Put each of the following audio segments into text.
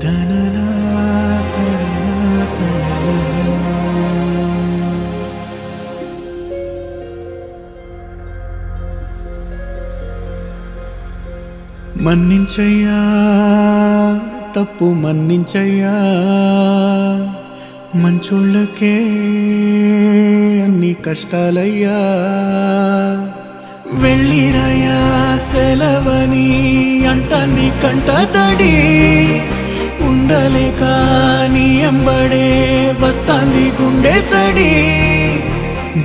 తననా తననా తననా మన్నించయ్యా తప్పు మన్నించయ్యా మంచోళ్ళకే అన్ని కష్టాలయ్యా వెళ్ళిరయ్యా సెలవని అంటాన్ని కంట తడి ఉండలేక నీ ఎంబడే వస్తాంది గుండె సడి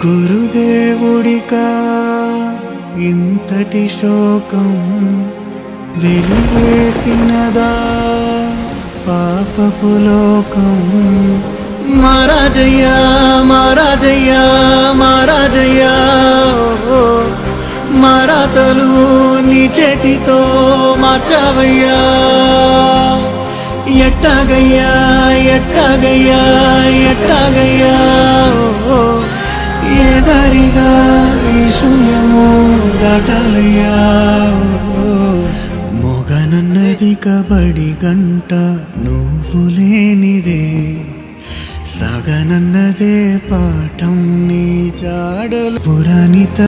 గురుదేవుడికా ఇంతటి శోకం వెలివేసినదా పాపపు లోకం మహారాజయ్యా మహారాజయ్యా మహారాజయ్యా మారాతలు నీ చేతితో మార్చావయ్యా ఎట్టాగయ్యా ఎట్టాగయ్యా ఎట్టాగయ్యా ఏ దారిగా ఈ శూన్యము దాటాలయ్యా మొగనన్నది కబడి గంట నువ్వు లేనిదే సాగనన్నదే పాఠం నీ జాడలు పురాణిత